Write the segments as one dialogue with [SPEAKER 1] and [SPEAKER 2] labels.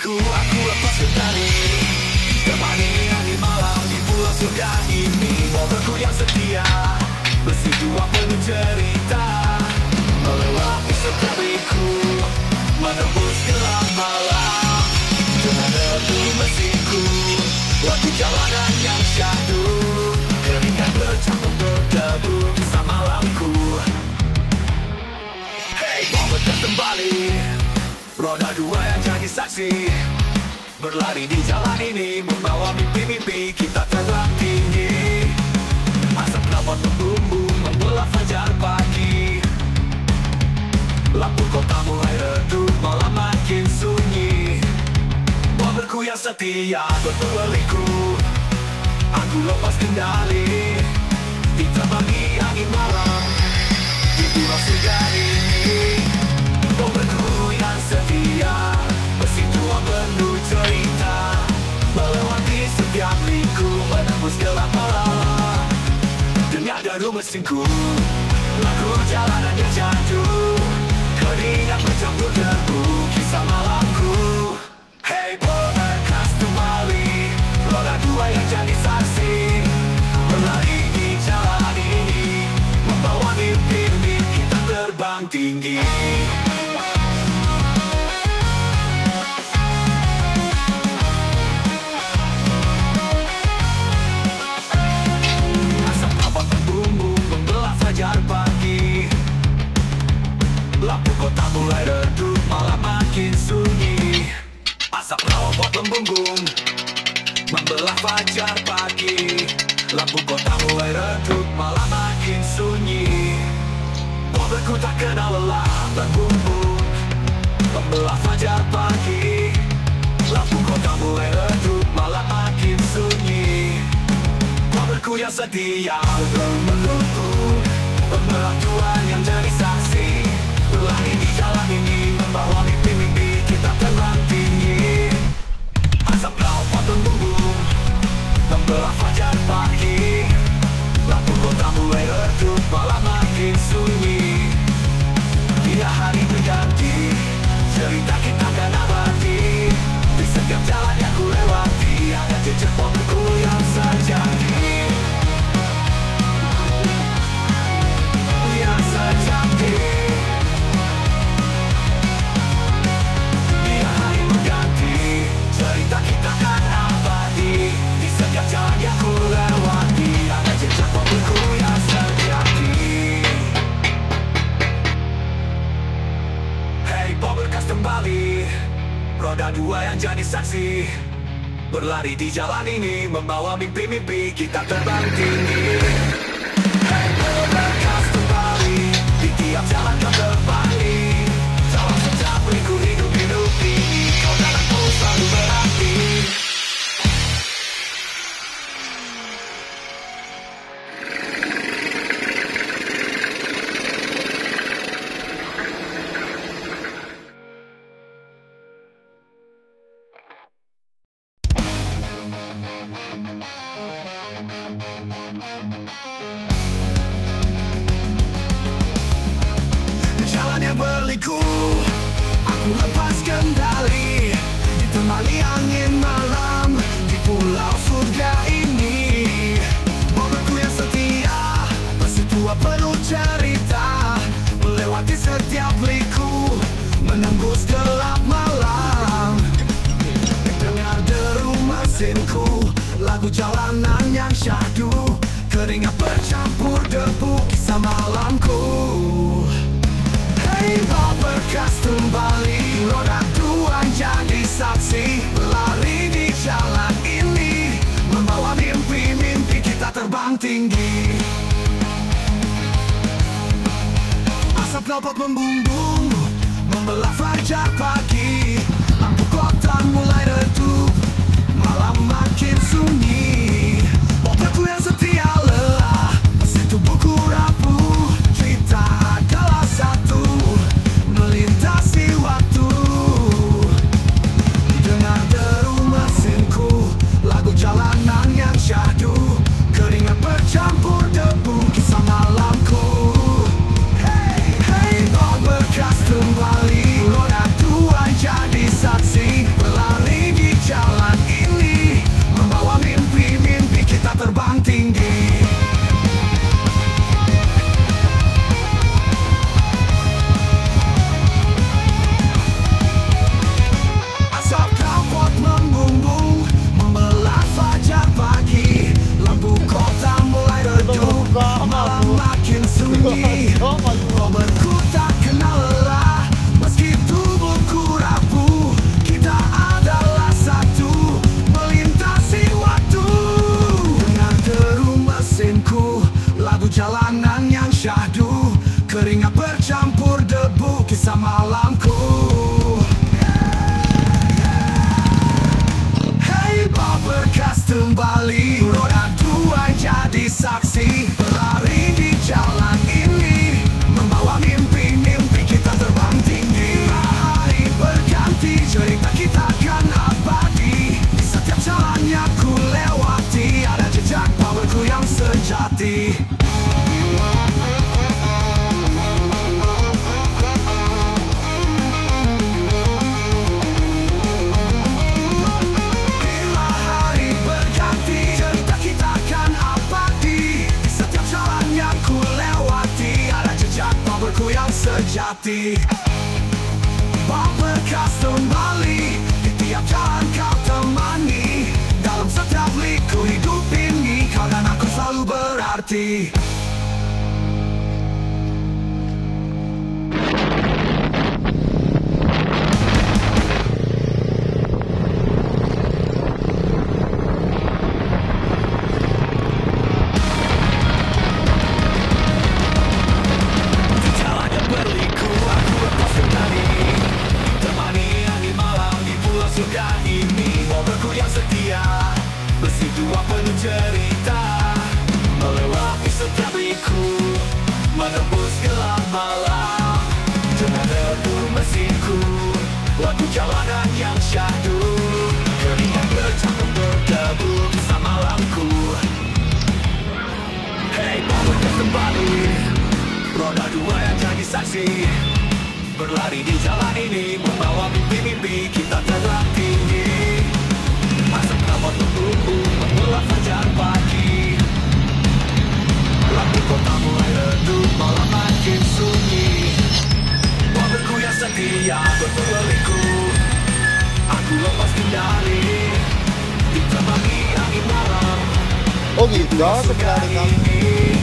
[SPEAKER 1] Aku lepas kendali, temani hari malam di pulau surga ini. Motorku yang setia, besi tua penuh cerita, melewati setiap liku, menembus gelap malam. Dengan debu mesinku, waktu jalanan yang syahdu, keringat bercampur berdebu kisah malamku. Hey, mau berkas kembali, roda dua yang jadi saksi, berlari di jalan ini, membawa mimpi-mimpi kita terbang tinggi. Asap knalpot membumbung, membelah fajar pagi. Lampu kota mulai redup, malam makin sunyi. Mobilku yang setia berliku, aku lepas kendali, ditemani angin malam di pulau surga ini. Mobilku yang setia, besi tua penuh cerita, melewati setiap liku, menembus gelap malam. Dengar deru mesinku, lagu jalanan yang jatuh, keringat bercampur debu kisah malamku. Hey, berkas kembali, roda dua yang jadi saksi, berlari di jalan ini, membawa mimpi-mimpi kita terbang tinggi. Lampu kota mulai redup, malam makin sunyi. Asap robot membumbung, membelah fajar pagi. Lampu kota mulai redup, malam makin sunyi. Mobilku tak kenal lelah, berbumbung, membelah fajar pagi. Lampu kota mulai redup, malam makin sunyi. Mobilku yang setia menunggu, membelah Tuhan yang jadi saksi, berlari di jalan ini, membawa mimpi-mimpi kita terbang tinggi. Asap knalpot membumbung, membelah fajar pagi. Lampu kota mulai redup, malam makin sunyi. Bila hari berganti, cerita kita akan abadi. Di setiap jalan yang ku lewati, ada jejak mobilku yang sejati, yang sejati. Cerita kita kan abadi, di setiap jalan yang ku lewati, ada jejak mobilku yang sejati. Hey, bawa berkas kembali, roda dua yang jadi saksi, berlari di jalan ini, membawa mimpi-mimpi kita terbang tinggi. Hey, bawa berkas kembali, di tiap jalan kau terbang. Dalam setiap liku hidup ini, kau dalamku selalu berarti. Jalan yang berliku, aku lepas kendali, ditemani angin malam di pulau surga ini. Mobilku yang setia, besi tua penuh cerita, melewati setiap liku, menembus gelap malam. Dengar deru mesinku, lagu jalanan yang syahdu, keringat bercampur debu kisah malamku. Hey, bawa berkas kembali, roda dua jadi saksi, berlari di jalan ini, membawa mimpi-mimpi kita terbang tinggi. Asap knalpot membumbung, membelah fajar pagi. Lampu kota mulai redup, malam makin sunyi. Mobilku yang setia lelah, mesin tubuhku rapuh, cerita adalah satu, melintasi waktu. Dengar deru mesinku, lagu jalanan yang syahdu, keringat bercampur debu kisah malamku. Hey, hey, bawa berkas kembali, roda dua jalanan yang syahdu, keringat bercampur debu, kisah malamku. Hey, Berkas kembali, roda dua jadi saksi, berlari di jalan ini, membawa mimpi-mimpi kita terbang tinggi. Hari berganti, cerita kita kan abadi, di setiap jalannya ku lewati, ada jejak powerku yang sejati. Yang sejati, Berkas kembali, di tiap jalan kau temani, dalam setiap liku hidup ini, kau dan aku selalu berarti. Cerita melewati setiap liku, menembus gelap malam dengan debu mesinku, lagu jalanan yang syahdu, keringat bercampur berdebu, kisah malamku. Hey, Berkas kembali, roda dua yang jadi saksi, berlari di jalan ini, membawa mimpi-mimpi kita terbang tinggi. Asap kabut membumbung membelah fajar pagi, lampu kota mulai redup, malam makin sunyi. Mobilku yang setia berpeliku, aku lepas kendali, diterangi angin malam.
[SPEAKER 2] Oh gitu, sekali
[SPEAKER 1] ini.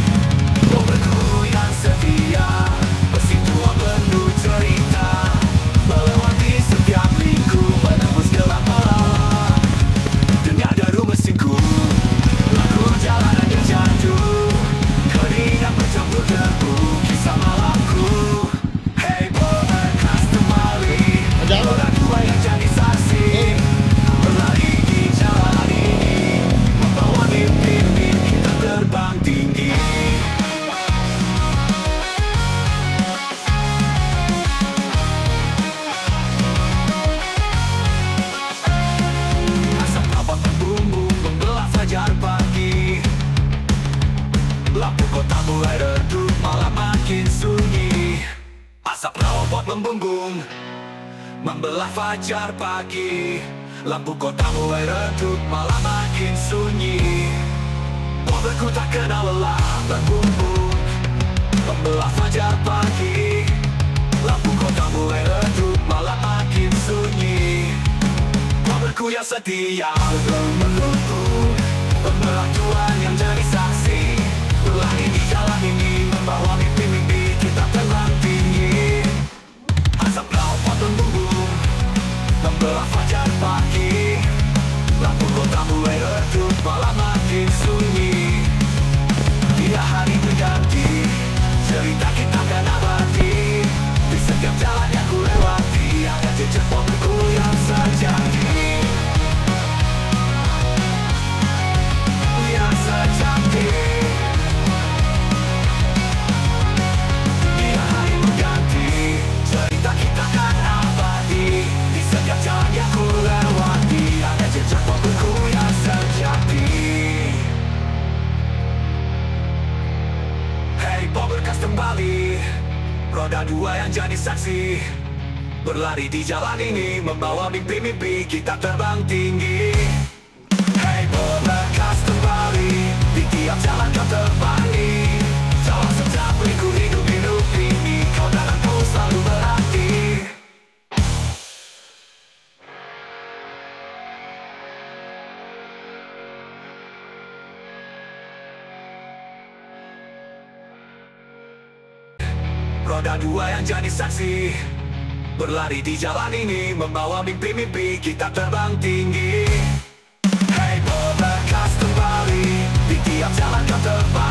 [SPEAKER 1] Mobilku yang setia bersitua penuh cerita, melewati setiap liku, menembus gelap malam. Jalanan yang jatuh, keringat bercampur debu, kisah malamku. Hey, Berkas kembali, roda dua yang jadi saksi, berlari di jalan ini, membawa mimpi kita terbang tinggi. Asap kabut membumbung membelah fajar pagi, lampu kota mulai redup, malam makin sunyi. Asap robot membumbung membelah fajar pagi, lampu kota mulai redup, malam makin sunyi. Mobilku tak kenal lelah berbumbung membelah fajar pagi, lampu kota mulai redup, malam makin sunyi. Mobilku yang setia bergemuruh, pembelah Tuhan yang jadi saksi, berlari di jalan ini, membawa mimpi-mimpi kita terbang tinggi. Asap robot membumbung membelah fajar pagi, lampu kota mulai redup, malam makin sunyi. Tiap hari berganti, cerita kita kan abadi, di setiap jalan yang ku lewati, ada jejak mobilku yang sejati. Yang sejati. Tiap hari berganti, cerita kita kan abadi, di setiap jalan yang ku lewati, ada jejak mobilku yang sejati. Hey, Berkas kembali, roda dua yang jadi saksi, berlari di jalan ini, membawa mimpi-mimpi kita terbang tinggi. Hey, Berkas kembali, di tiap jalan kau terbani, jauh setiap liku hidup ini, kau dan aku selalu berarti. Roda dua yang jadi saksi, berlari di jalan ini, membawa mimpi-mimpi kita terbang tinggi. Hey, Berkas kembali, di tiap jalan kau terbang.